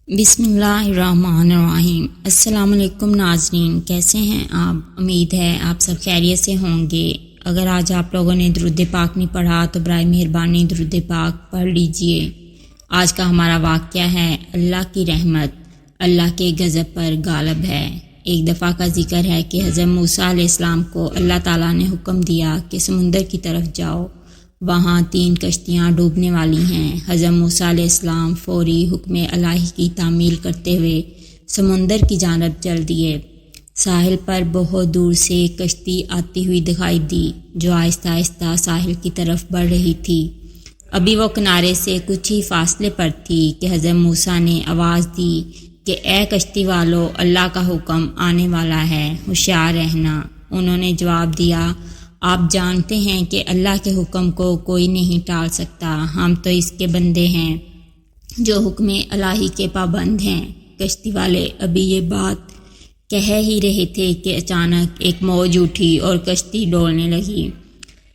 بسم اللہ الرحمن الرحیم۔ السلام علیکم ناظرین، کیسے ہیں آپ؟ امید ہے آپ سب خیریت سے ہوں گے۔ اگر آج آپ لوگوں نے درود پاک نہیں پڑھا تو برائے مہربانی درود پاک پڑھ لیجئے۔ آج کا ہمارا واقعہ ہے اللہ کی رحمت اللہ کے غضب پر غالب ہے۔ ایک دفعہ کا ذکر ہے کہ حضرت موسیٰ علیہ السلام کو اللہ تعالیٰ نے حکم دیا کہ سمندر کی طرف جاؤ، وہاں 3 کشتیاں ڈوبنے والی ہیں۔ حضرت موسیٰ علیہ السلام فوری حکم الہی کی تعمیل کرتے ہوئے سمندر کی جانب چل دیے۔ ساحل پر بہت دور سے کشتی آتی ہوئی دکھائی دی جو آہستہ آہستہ ساحل کی طرف بڑھ رہی تھی۔ ابھی وہ کنارے سے کچھ ہی فاصلے پر تھی کہ حضرت موسیٰ نے آواز دی کہ اے کشتی والو، اللہ کا حکم آنے والا ہے، ہوشیار رہنا۔ انہوں نے جواب دیا، آپ جانتے ہیں کہ اللہ کے حکم کو کوئی نہیں ٹال سکتا، ہم تو اس کے بندے ہیں جو حکم الہی کے پابند ہیں۔ کشتی والے ابھی یہ بات کہہ ہی رہے تھے کہ اچانک ایک موج اٹھی اور کشتی ڈولنے لگی۔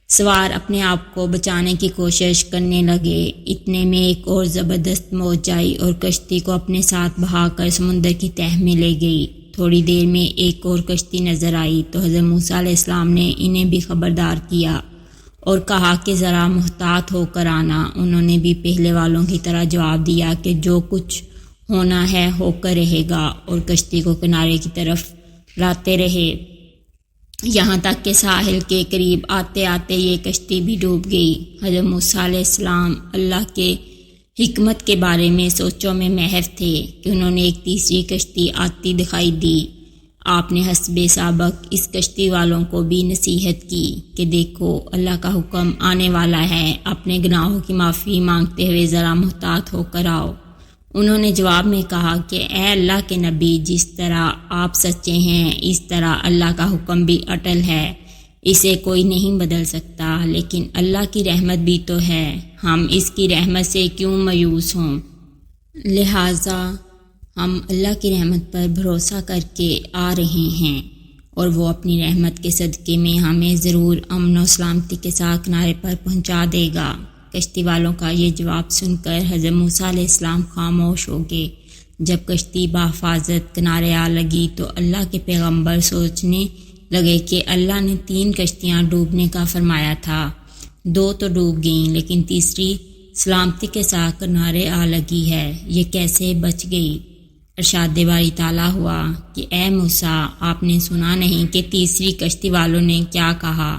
سوار اپنے آپ کو بچانے کی کوشش کرنے لگے، اتنے میں ایک اور زبردست موج آئی اور کشتی کو اپنے ساتھ بہا کر سمندر کی تہہ میں لے گئی۔ تھوڑی دیر میں ایک اور کشتی نظر آئی تو حضرت موسیٰ علیہ السلام نے انہیں بھی خبردار کیا اور کہا کہ ذرا محتاط ہو کر آنا۔ انہوں نے بھی پہلے والوں کی طرح جواب دیا کہ جو کچھ ہونا ہے ہو کر رہے گا، اور کشتی کو کنارے کی طرف لاتے رہے، یہاں تک کہ ساحل کے قریب آتے آتے یہ کشتی بھی ڈوب گئی۔ حضرت موسیٰ علیہ السلام اللہ کے حکمت کے بارے میں سوچوں میں محو تھے کہ انہوں نے ایک تیسری کشتی آتی دکھائی دی۔ آپ نے حسب سابق اس کشتی والوں کو بھی نصیحت کی کہ دیکھو، اللہ کا حکم آنے والا ہے، اپنے گناہوں کی معافی مانگتے ہوئے ذرا محتاط ہو کر آؤ۔ انہوں نے جواب میں کہا کہ اے اللہ کے نبی، جس طرح آپ سچے ہیں اس طرح اللہ کا حکم بھی اٹل ہے، اسے کوئی نہیں بدل سکتا، لیکن اللہ کی رحمت بھی تو ہے، ہم اس کی رحمت سے کیوں مایوس ہوں؟ لہٰذا ہم اللہ کی رحمت پر بھروسہ کر کے آ رہے ہیں، اور وہ اپنی رحمت کے صدقے میں ہمیں ضرور امن و سلامتی کے ساتھ کنارے پر پہنچا دے گا۔ کشتی والوں کا یہ جواب سن کر حضرت موسیٰ علیہ السلام خاموش ہو گئے۔ جب کشتی بحفاظت کنارے آ لگی تو اللہ کے پیغمبر سوچنے لگے کہ اللہ نے 3 کشتیاں ڈوبنے کا فرمایا تھا، 2 تو ڈوب گئیں لیکن تیسری سلامتی کے ساتھ کنارے آ لگی ہے، یہ کیسے بچ گئی؟ ارشاد باری تعالیٰ ہوا کہ اے موسیٰ، آپ نے سنا نہیں کہ تیسری کشتی والوں نے کیا کہا؟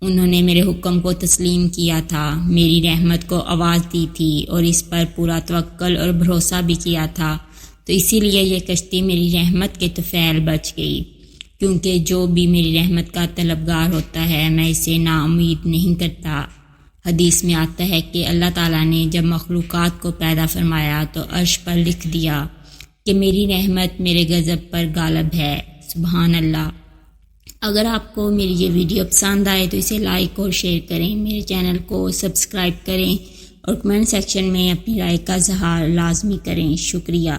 انہوں نے میرے حکم کو تسلیم کیا تھا، میری رحمت کو آواز دی تھی اور اس پر پورا توکل اور بھروسہ بھی کیا تھا، تو اسی لیے یہ کشتی میری رحمت کے طفیل بچ گئی، کیونکہ جو بھی میری رحمت کا طلبگار ہوتا ہے میں اسے نا امید نہیں کرتا۔ حدیث میں آتا ہے کہ اللہ تعالیٰ نے جب مخلوقات کو پیدا فرمایا تو عرش پر لکھ دیا کہ میری رحمت میرے غضب پر غالب ہے۔ سبحان اللہ۔ اگر آپ کو میری یہ ویڈیو پسند آئے تو اسے لائک اور شیئر کریں، میرے چینل کو سبسکرائب کریں اور کمنٹ سیکشن میں اپنی رائے کا اظہار لازمی کریں۔ شکریہ۔